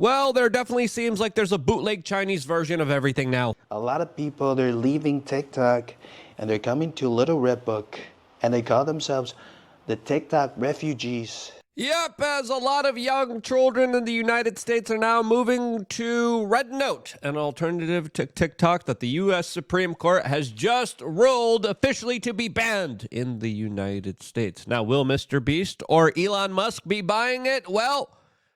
Well, there definitely seems like there's a bootleg Chinese version of everything now. A lot of people, they're leaving TikTok and they're coming to Little Red Book and they call themselves the TikTok refugees. Yep, as a lot of young children in the United States are now moving to Red Note, an alternative to TikTok that the U.S. Supreme Court has just ruled officially to be banned in the United States. Now, will MrBeast or Elon Musk be buying it? Well,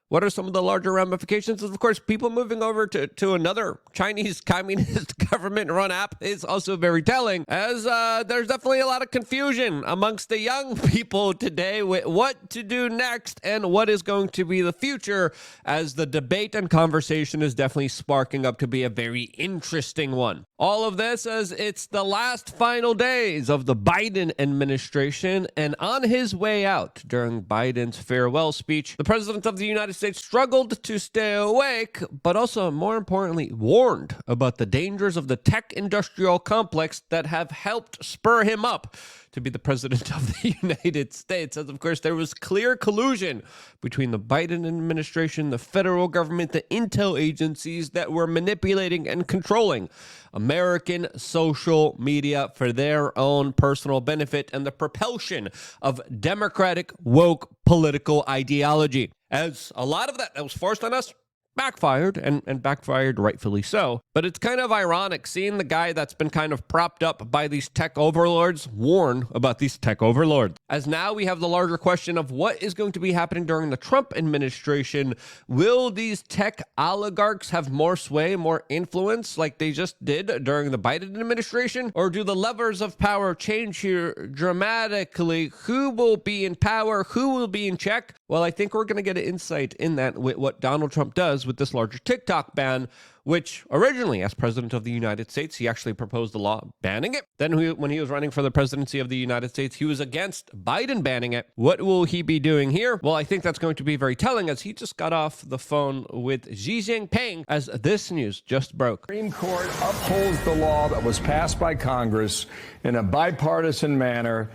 what are some of the larger ramifications? Of course, people moving over to another Chinese communist government-run app is also very telling, as there's definitely a lot of confusion amongst the young people today with what to do next and what is going to be the future, as the debate and conversation is definitely sparking up to be a very interesting one. All of this as it's the last final days of the Biden administration, and on his way out during Biden's farewell speech, the president of the United States struggled to stay awake, but also, more importantly, warned about the dangers of the tech industrial complex that have helped spur him up to be the president of the United States. As of course, there was clear collusion between the Biden administration, the federal government, the intel agencies that were manipulating and controlling American social media for their own personal benefit and the propulsion of democratic woke political ideology. As a lot of that was forced on us backfired, and backfired rightfully so. But it's kind of ironic seeing the guy that's been kind of propped up by these tech overlords warn about these tech overlords. As now we have the larger question of what is going to be happening during the Trump administration. Will these tech oligarchs have more sway, more influence like they just did during the Biden administration? Or do the levers of power change here dramatically? Who will be in power? Who will be in check? Well, I think we're going to get an insight in that with what Donald Trump does with this larger TikTok ban, which originally, as president of the United States, he actually proposed a law banning it. Then when he was running for the presidency of the United States, he was against Biden banning it. What will he be doing here? Well, I think that's going to be very telling, as he just got off the phone with Xi Jinping, as this news just broke. The Supreme Court upholds the law that was passed by Congress in a bipartisan manner,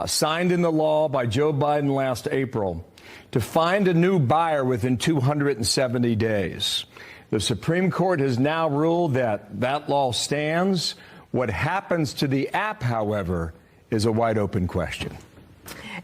signed into law by Joe Biden last April, to find a new buyer within 270 days. The Supreme Court has now ruled that that law stands. What happens to the app, however, is a wide open question.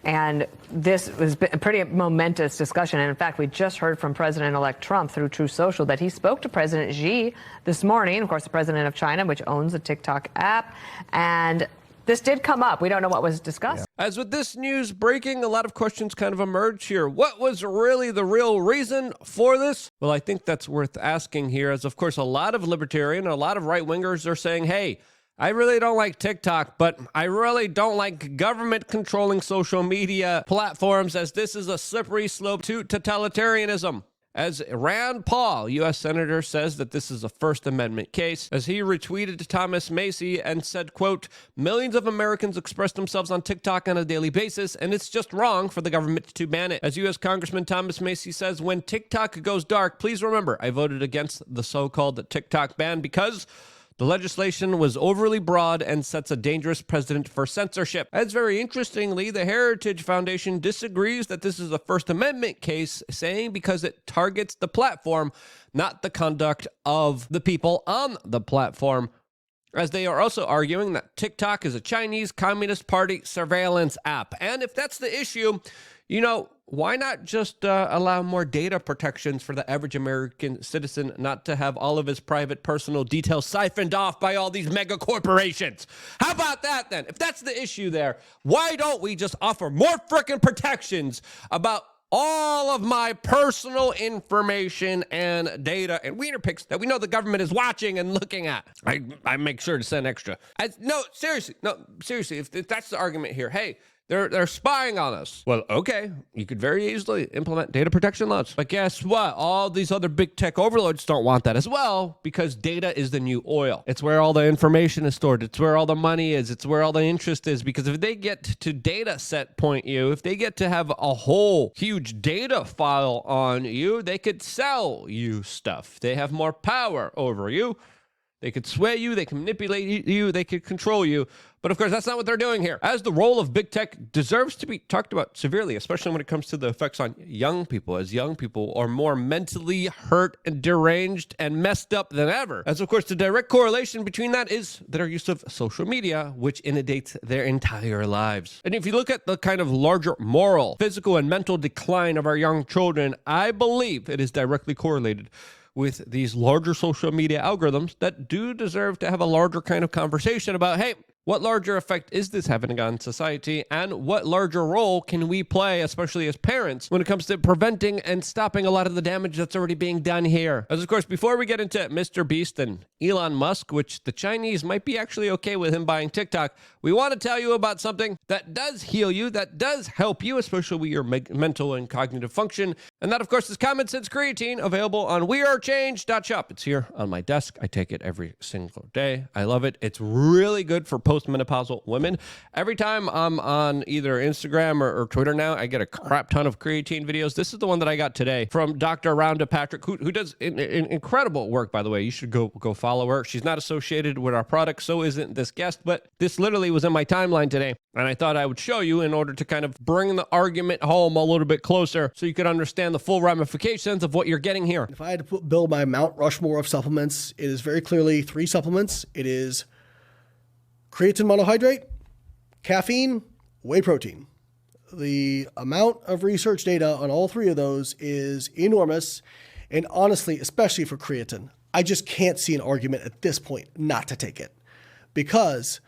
And this was a pretty momentous discussion. And in fact, we just heard from President-elect Trump through Truth Social that he spoke to President Xi this morning, of course, the president of China, which owns the TikTok app. And this did come up. We don't know what was discussed. As with this news breaking, a lot of questions kind of emerge here. What was really the real reason for this? Well, I think that's worth asking here, as of course a lot of libertarian, a lot of right-wingers are saying, hey, I really don't like TikTok, but I really don't like government controlling social media platforms, as this is a slippery slope to totalitarianism. As Rand Paul, U.S. Senator, says that this is a First Amendment case, as he retweeted Thomas Macy and said, quote, millions of Americans express themselves on TikTok on a daily basis, and it's just wrong for the government to ban it. As U.S. Congressman Thomas Macy says, when TikTok goes dark, please remember, I voted against the so-called TikTok ban because the legislation was overly broad and sets a dangerous precedent for censorship. As very interestingly, the Heritage Foundation disagrees that this is a First Amendment case, saying because it targets the platform, not the conduct of the people on the platform, as they are also arguing that TikTok is a Chinese Communist Party surveillance app. And if that's the issue, you know, why not just allow more data protections for the average American citizen, not to have all of his private personal details siphoned off by all these mega corporations? How about that then? If that's the issue there, why don't we just offer more frickin' protections about all of my personal information and data and wiener pics that we know the government is watching and looking at? I make sure to send extra. No, seriously, if that's the argument here, hey, they're spying on us. Well, okay, you could very easily implement data protection laws. But guess what? All these other big tech overlords don't want that as well, because data is the new oil. It's where all the information is stored. It's where all the money is. It's where all the interest is. Because if they get to data set point you, if they get to have a whole huge data file on you, they could sell you stuff. They have more power over you. They could sway you, they can manipulate you, they could control you. But of course, that's not what they're doing here. As the role of big tech deserves to be talked about severely, especially when it comes to the effects on young people, as young people are more mentally hurt and deranged and messed up than ever. As of course, the direct correlation between that is their use of social media, which inundates their entire lives. And if you look at the kind of larger moral, physical, and mental decline of our young children, I believe it is directly correlated with these larger social media algorithms that do deserve to have a larger kind of conversation about, hey, what larger effect is this having on society, and what larger role can we play, especially as parents, when it comes to preventing and stopping a lot of the damage that's already being done here? As of course, before we get into MrBeast and Elon Musk, which the Chinese might be actually okay with him buying TikTok, we want to tell you about something that does heal you, that does help you, especially with your mental and cognitive function. And that, of course, is Common Sense Creatine, available on wearechange.shop. It's here on my desk. I take it every single day. I love it. It's really good for postmenopausal women. Every time I'm on either Instagram or Twitter now, I get a crap ton of creatine videos. This is the one that I got today from Dr. Rhonda Patrick, who does incredible work, by the way. You should go follow her. She's not associated with our product, so isn't this guest, but this literally was in my timeline today, and I thought I would show you in order to kind of bring the argument home a little bit closer so you could understand the full ramifications of what you're getting here. If I had to build my Mount Rushmore of supplements, it is very clearly 3 supplements. It is creatine monohydrate, caffeine, whey protein. The amount of research data on all 3 of those is enormous. And honestly, especially for creatine, I just can't see an argument at this point not to take it because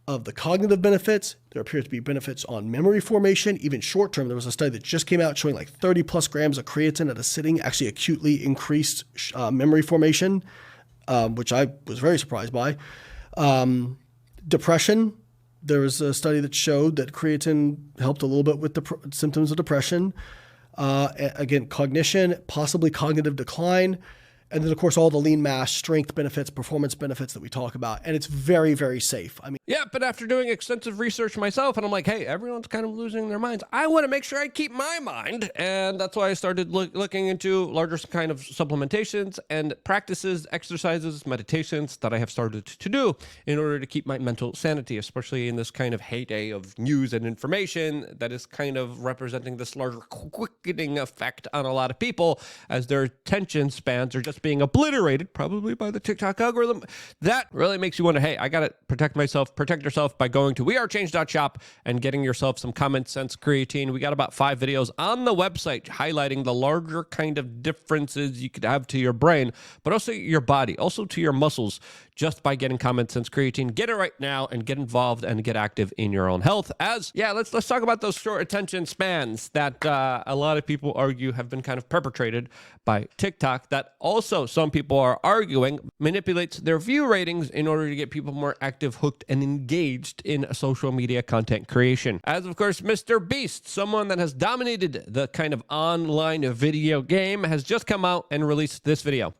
of the cognitive benefits. There appears to be benefits on memory formation, even short term. There was a study that just came out showing like 30 plus grams of creatine at a sitting actually acutely increased memory formation, which I was very surprised by. Depression, there was a study that showed that creatine helped a little bit with the symptoms of depression. Again, cognition, possibly cognitive decline. And then, of course, all the lean mass, strength benefits, performance benefits that we talk about. And it's very, very safe. I mean, yeah, but after doing extensive research myself, and I'm like, hey, everyone's kind of losing their minds. I want to make sure I keep my mind. And that's why I started looking into larger kind of supplementations and practices, exercises, meditations that I have started to do in order to keep my mental sanity, especially in this kind of heyday of news and information that is kind of representing this larger quickening effect on a lot of people as their attention spans are just being obliterated, probably by the TikTok algorithm. That really makes you wonder, hey, I got to protect myself. Protect yourself by going to wearechange.shop and getting yourself some Common Sense Creatine. We got about 5 videos on the website highlighting the larger kind of differences you could have to your brain, but also your body, also to your muscles, just by getting Common Sense Creatine. Get it right now and get involved and get active in your own health. Let's talk about those short attention spans that a lot of people argue have been kind of perpetrated by TikTok, that also some people are arguing manipulates their view ratings in order to get people more active, hooked, and engaged in social media content creation. As of course, MrBeast, someone that has dominated the kind of online video game, has just come out and released this video.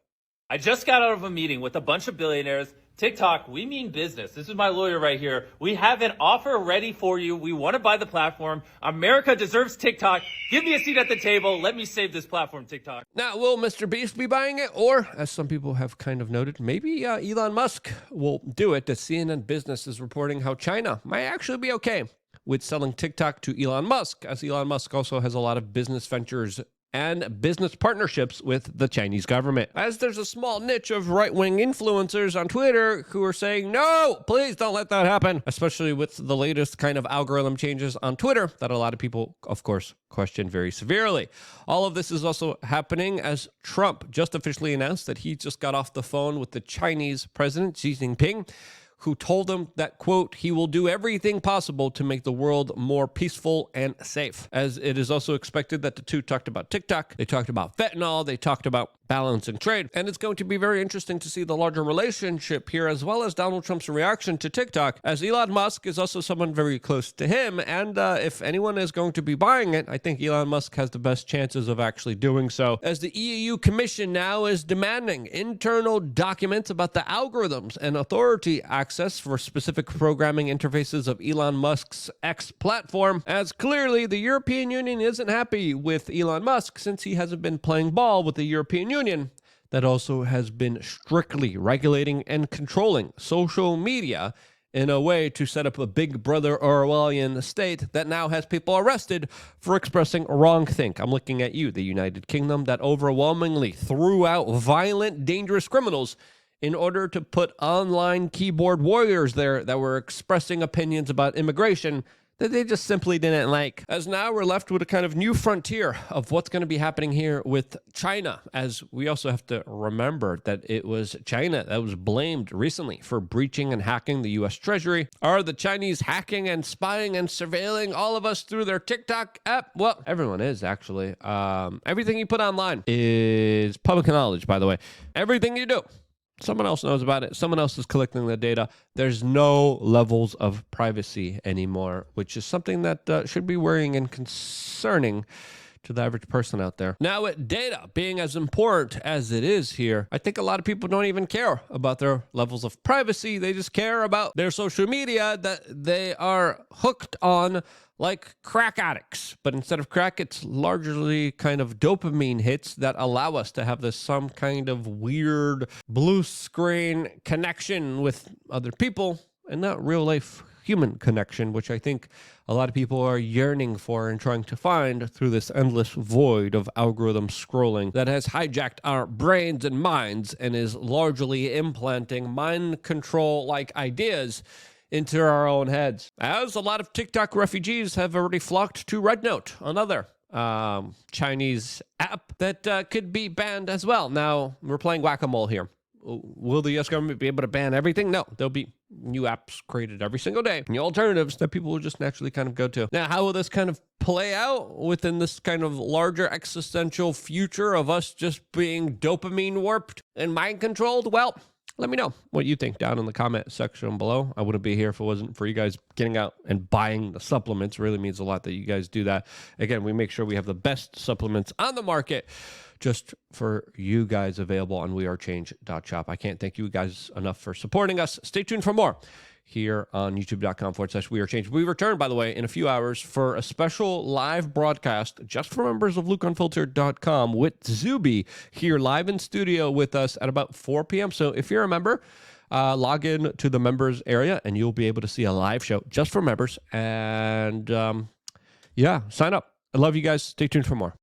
I just got out of a meeting with a bunch of billionaires. TikTok, we mean business. This is my lawyer right here. We have an offer ready for you. We want to buy the platform. America deserves TikTok. Give me a seat at the table. Let me save this platform, TikTok. Now, will MrBeast be buying it? Or, as some people have kind of noted, maybe Elon Musk will do it. The CNN Business is reporting how China might actually be okay with selling TikTok to Elon Musk, as Elon Musk also has a lot of business ventures and business partnerships with the Chinese government. As there's a small niche of right-wing influencers on Twitter who are saying, no, please don't let that happen, especially with the latest kind of algorithm changes on Twitter that a lot of people, of course, question very severely. All of this is also happening as Trump just officially announced that he just got off the phone with the Chinese president, Xi Jinping, who told him that, quote, he will do everything possible to make the world more peaceful and safe. As it is also expected that the two talked about TikTok, they talked about fentanyl, they talked about balance in trade. And it's going to be very interesting to see the larger relationship here, as well as Donald Trump's reaction to TikTok, as Elon Musk is also someone very close to him. And if anyone is going to be buying it, I think Elon Musk has the best chances of actually doing so, as the EU Commission now is demanding internal documents about the algorithms and authority access for specific programming interfaces of Elon Musk's X platform, as clearly the European Union isn't happy with Elon Musk since he hasn't been playing ball with the European Union that also has been strictly regulating and controlling social media in a way to set up a big brother Orwellian state that now has people arrested for expressing wrong think. I'm looking at you, the United Kingdom, that overwhelmingly threw out violent, dangerous criminals in order to put online keyboard warriors there that were expressing opinions about immigration that they just simply didn't like. As now we're left with a kind of new frontier of what's going to be happening here with China, as we also have to remember that it was China that was blamed recently for breaching and hacking the U.S. Treasury. Are the Chinese hacking and spying and surveilling all of us through their TikTok app? Well, everyone is, actually. Everything you put online is public knowledge, by the way. Everything you do, someone else knows about it. Someone else is collecting the data. There's no levels of privacy anymore, which is something that should be worrying and concerning to the average person out there. Now, with data being as important as it is here, I think a lot of people don't even care about their levels of privacy. They just care about their social media that they are hooked on like crack addicts. But instead of crack, it's largely kind of dopamine hits that allow us to have this some kind of weird blue screen connection with other people and not real life human connection, which I think a lot of people are yearning for and trying to find through this endless void of algorithm scrolling that has hijacked our brains and minds and is largely implanting mind control like ideas into our own heads. As a lot of TikTok refugees have already flocked to RedNote, another Chinese app that could be banned as well. Now, we're playing whack-a-mole here. Will the U.S. government be able to ban everything? No, there'll be new apps created every single day, new alternatives that people will just naturally kind of go to. Now, how will this kind of play out within this kind of larger existential future of us just being dopamine warped and mind controlled? Well, let me know what you think down in the comment section below. I wouldn't be here if it wasn't for you guys getting out and buying the supplements. It really means a lot that you guys do that. Again, we make sure we have the best supplements on the market just for you guys available on wearechange.shop. I can't thank you guys enough for supporting us. Stay tuned for more here on youtube.com/wearechange. We return, by the way, in a few hours for a special live broadcast just for members of LukeUnfiltered.com with Zuby here live in studio with us at about 4 p.m. So if you're a member, log in to the members area and you'll be able to see a live show just for members. And yeah, sign up. I love you guys. Stay tuned for more.